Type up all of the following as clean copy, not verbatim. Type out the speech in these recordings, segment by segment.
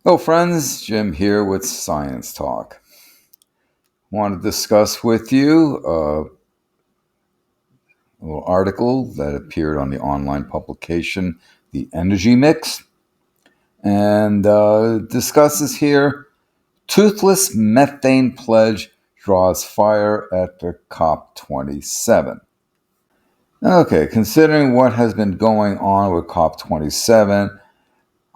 Hello, friends. Jim here with Science Talk. Want to discuss with you a little article that appeared on the online publication, The Energy Mix, and discusses here Toothless Methane Pledge draws fire at the COP27. Okay, considering what has been going on with COP27,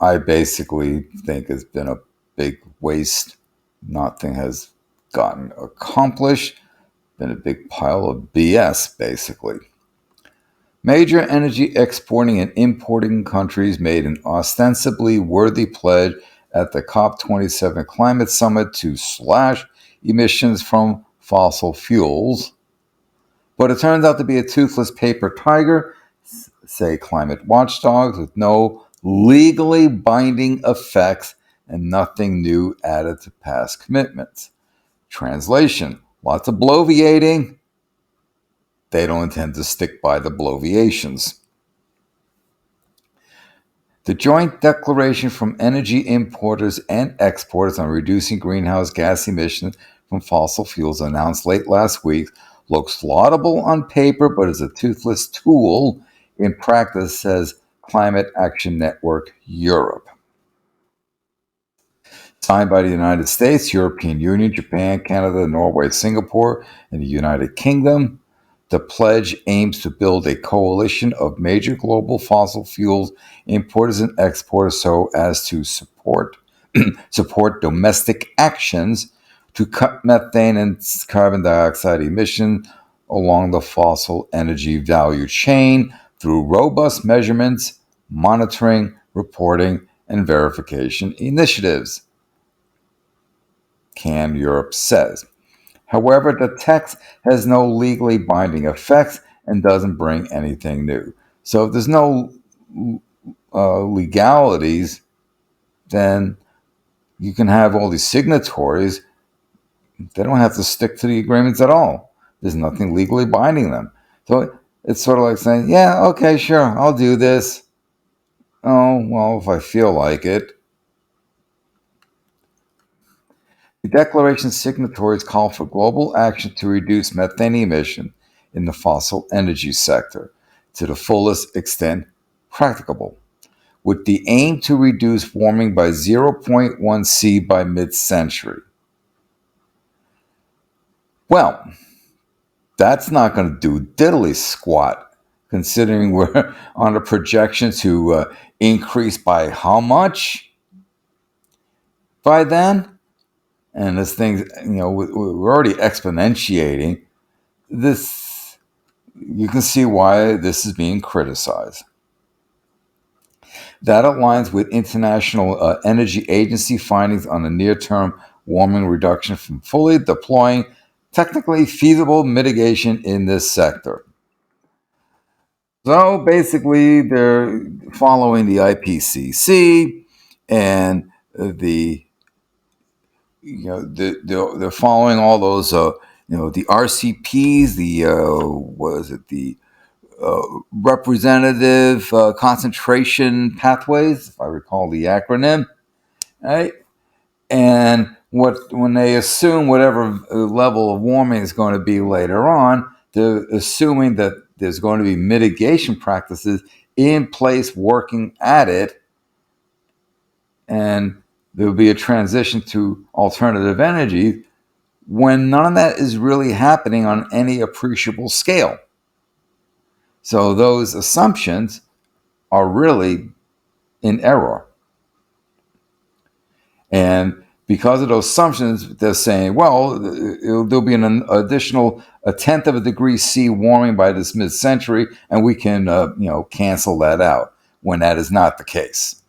I basically think it's been a big waste. Nothing has gotten accomplished. Been a big pile of BS, basically. Major energy exporting and importing countries made an ostensibly worthy pledge at the COP27 climate summit to slash emissions from fossil fuels. But it turns out to be a toothless paper tiger, say climate watchdogs, with no legally binding effects and nothing new added to past commitments. Translation: lots of bloviating. They don't intend to stick by the bloviations. The joint declaration from energy importers and exporters on reducing greenhouse gas emissions from fossil fuels announced late last week looks laudable on paper but is a toothless tool in practice, says Climate Action Network Europe. Signed by the United States, European Union, Japan, Canada, Norway, Singapore, and the United Kingdom, the pledge aims to build a coalition of major global fossil fuels importers and exporters so as to support domestic actions to cut methane and carbon dioxide emissions along the fossil energy value chain through robust measurements, monitoring, reporting, and verification initiatives, CAN Europe says. However, the text has no legally binding effects and doesn't bring anything new. So if there's no legalities, then you can have all these signatories. They don't have to stick to the agreements at all. There's nothing legally binding them. So it's sort of like saying, yeah, okay, sure, I'll do this. Oh, well, if I feel like it. The declaration's signatories call for global action to reduce methane emission in the fossil energy sector to the fullest extent practicable, with the aim to reduce warming by zero point 0.1 C by mid-century. Well, that's not going to do diddly squat, considering we're on a projection to increase by how much by then? And this thing, we're already exponentiating. This, you can see why this is being criticized. That aligns with International Energy Agency findings on the near-term warming reduction from fully deploying technically feasible mitigation in this sector. So basically, they're following the IPCC and the they're following all those the RCPs, the what is it, the representative concentration pathways, if I recall the acronym, right? And when they assume whatever level of warming is going to be later on, they're assuming that there's going to be mitigation practices in place working at it, and there'll be a transition to alternative energy when none of that is really happening on any appreciable scale. So those assumptions are really in error. And because of those assumptions, they're saying, well, there'll be an additional a tenth of a degree C warming by this mid-century, and we can, cancel that out, when that is not the case.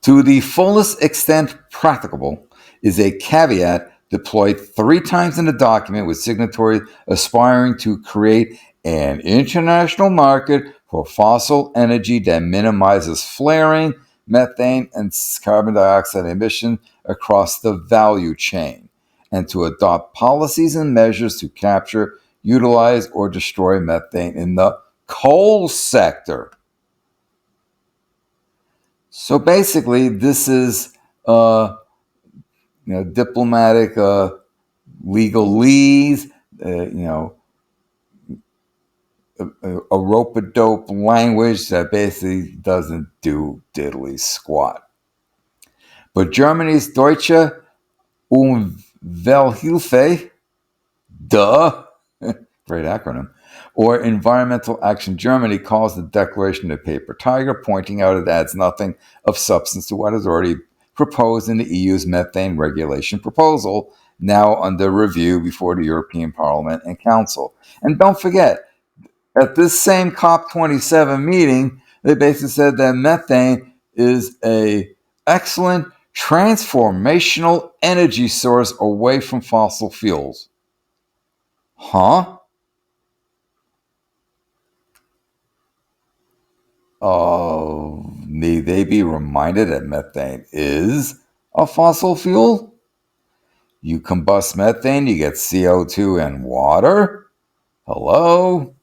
To the fullest extent practicable is a caveat deployed 3 times in the document, with signatories aspiring to create an international market for fossil energy that minimizes flaring, methane, and carbon dioxide emission across the value chain, and to adopt policies and measures to capture, utilize, or destroy methane in the coal sector. So basically, this is diplomatic legalese, you know, a rope a dope language that basically doesn't do diddly squat. But Germany's Deutsche Umwelthilfe, duh, great acronym, or Environmental Action Germany calls the declaration a paper tiger, pointing out it adds nothing of substance to what is already proposed in the EU's methane regulation proposal, now under review before the European Parliament and Council. And don't forget, at this same COP27 meeting, they basically said that methane is a excellent transformational energy source away from fossil fuels. Huh? Need they be reminded that methane is a fossil fuel? You combust methane, you get CO2 and water? Hello?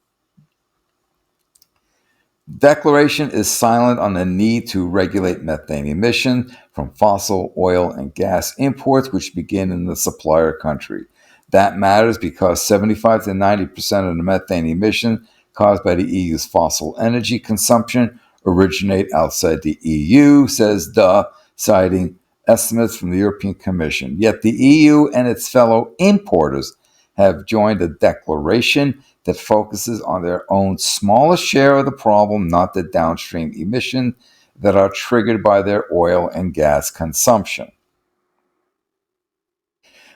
Declaration is silent on the need to regulate methane emission from fossil oil and gas imports, which begin in the supplier country. That matters because 75 to 90% of the methane emission caused by the EU's fossil energy consumption originate outside the EU, says Duh, citing estimates from the European Commission. Yet the EU and its fellow importers have joined a declaration that focuses on their own smallest share of the problem, not the downstream emissions that are triggered by their oil and gas consumption.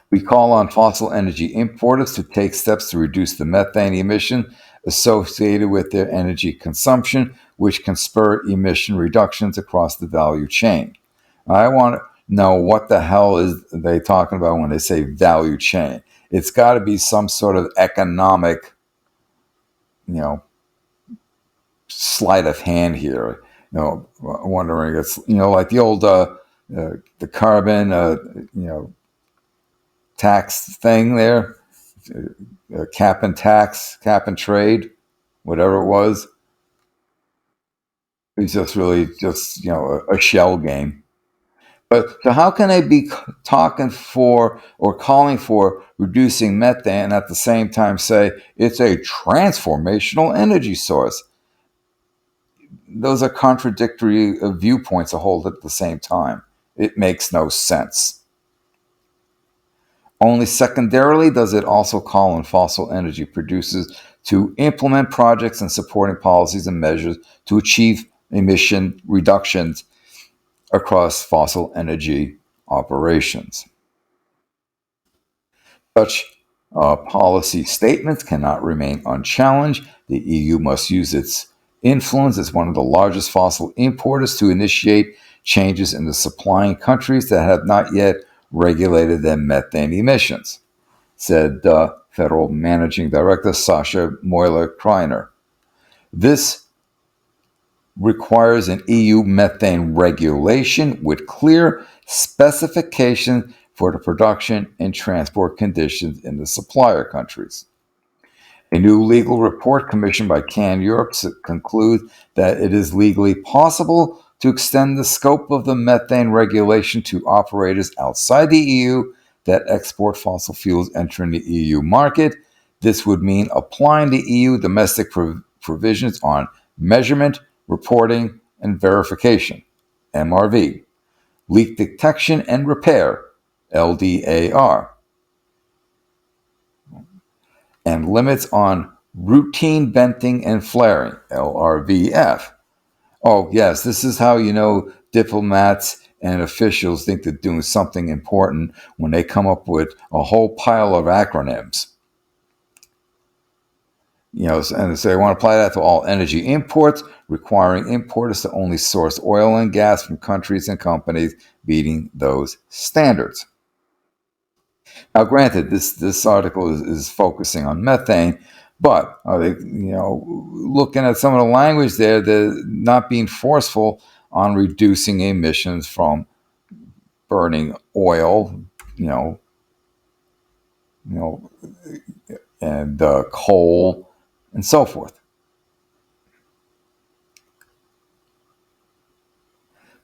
We call on fossil energy importers to take steps to reduce the methane emission associated with their energy consumption, which can spur emission reductions across the value chain. I want to know what the hell is they talking about when they say value chain. It's got to be some sort of economic, you know, sleight of hand here. Wondering it's like the old the carbon tax thing there, cap and trade, whatever it was. It's just really just a shell game. But so how can they be talking for or calling for reducing methane and at the same time say it's a transformational energy source? Those are contradictory viewpoints to hold at the same time. It makes no sense. Only secondarily does it also call on fossil energy producers to implement projects and supporting policies and measures to achieve emission reductions across fossil energy operations. Such policy statements cannot remain unchallenged. The EU must use its influence as one of the largest fossil importers to initiate changes in the supplying countries that have not yet regulated their methane emissions, said Federal Managing Director Sasha Moiler-Kreiner. This requires an EU methane regulation with clear specifications for the production and transport conditions in the supplier countries. A new legal report commissioned by CAN Europe concludes that it is legally possible to extend the scope of the methane regulation to operators outside the EU that export fossil fuels entering the EU market. This would mean applying the EU domestic provisions on measurement, reporting, and verification, MRV, leak detection and repair, LDAR, and limits on routine venting and flaring, LRVF. Oh, yes, this is how diplomats and officials think they're doing something important when they come up with a whole pile of acronyms. And so they want to apply that to all energy imports, requiring importers to only source oil and gas from countries and companies meeting those standards. Now, granted, this article is focusing on methane, but are they, looking at some of the language there, they're not being forceful on reducing emissions from burning oil, you know, and coal, and so forth.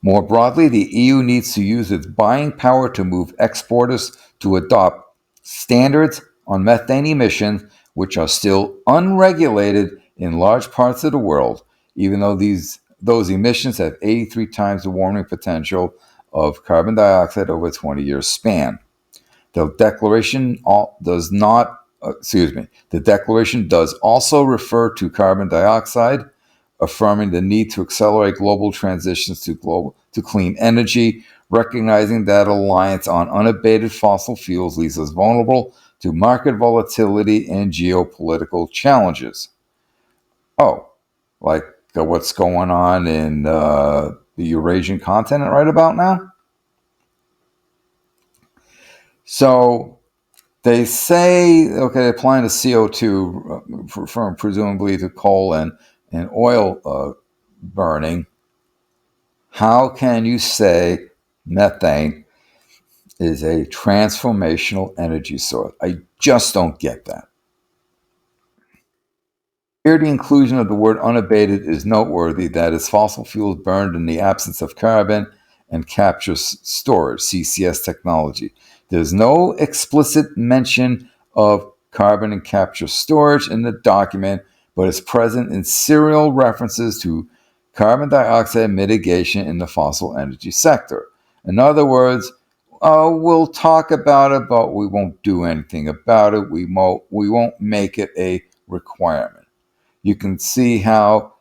More broadly, the EU needs to use its buying power to move exporters to adopt standards on methane emissions, which are still unregulated in large parts of the world, even though those emissions have 83 times the warming potential of carbon dioxide over a 20-year span. The declaration does not, the declaration does also refer to carbon dioxide, affirming the need to accelerate global transitions to clean energy, recognizing that reliance on unabated fossil fuels leaves us vulnerable to market volatility and geopolitical challenges. Oh, like what's going on in the Eurasian continent right about now? So they say, okay, applying the CO2 from presumably to coal and oil burning. How can you say methane is a transformational energy source? I just don't get that. Here, the inclusion of the word unabated is noteworthy, that is, fossil fuels burned in the absence of carbon and capture storage, CCS technology. There's no explicit mention of carbon and capture storage in the document, but it's present in serial references to carbon dioxide mitigation in the fossil energy sector. In other words, we'll talk about it, but we won't do anything about it. We won't make it a requirement. You can see how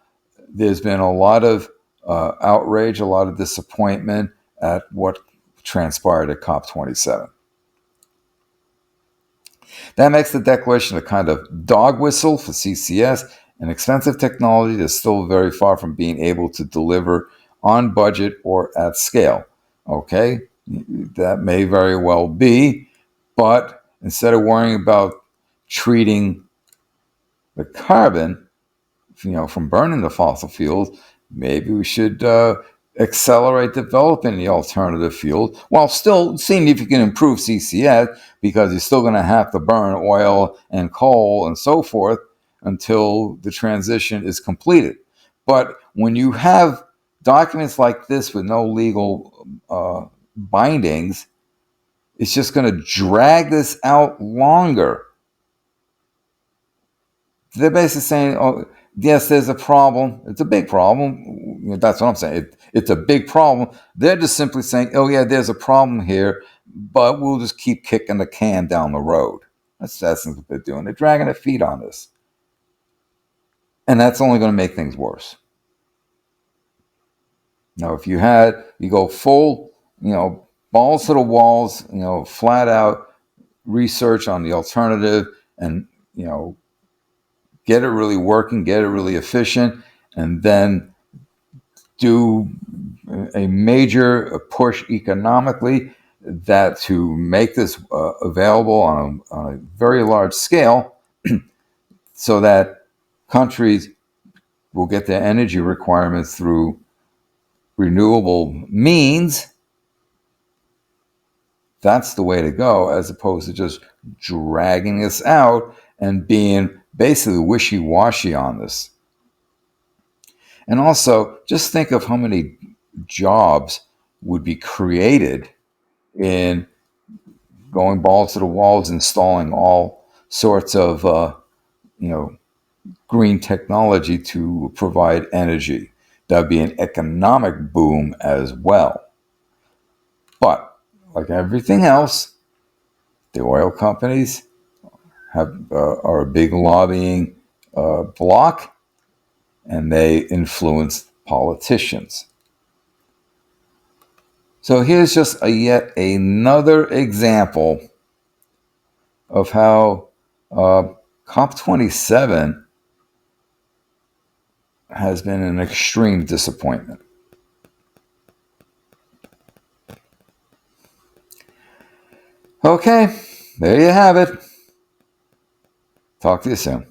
there's been a lot of outrage, a lot of disappointment at what transpired at COP27. That makes the declaration a kind of dog whistle for CCS, an expensive technology that's still very far from being able to deliver on budget or at scale. Okay, that may very well be, but instead of worrying about treating the carbon, from burning the fossil fuels, maybe we should accelerate developing the alternative fuels while still seeing if you can improve CCS, because you're still going to have to burn oil and coal and so forth until the transition is completed. But when you have documents like this with no legal bindings, it's just going to drag this out longer. They're basically saying, oh, yes, there's a problem. It's a big problem. That's what I'm saying. It's a big problem. They're just simply saying, oh, yeah, there's a problem here, but we'll just keep kicking the can down the road. That's what they're doing. They're dragging their feet on this. And that's only going to make things worse. Now, if you go full, balls to the walls, flat out research on the alternative and, get it really working, get it really efficient, and then do a major push economically to make this available on a very large scale so that countries will get their energy requirements through renewable means. That's the way to go, as opposed to just dragging this out and being basically wishy-washy on this. And also, just think of how many jobs would be created in going balls to the walls, installing all sorts of, green technology to provide energy. That would be an economic boom as well. But like everything else, the oil companies are a big lobbying bloc, and they influence politicians. So here's just yet another example of how COP27 has been an extreme disappointment. Okay, there you have it. Talk to you soon.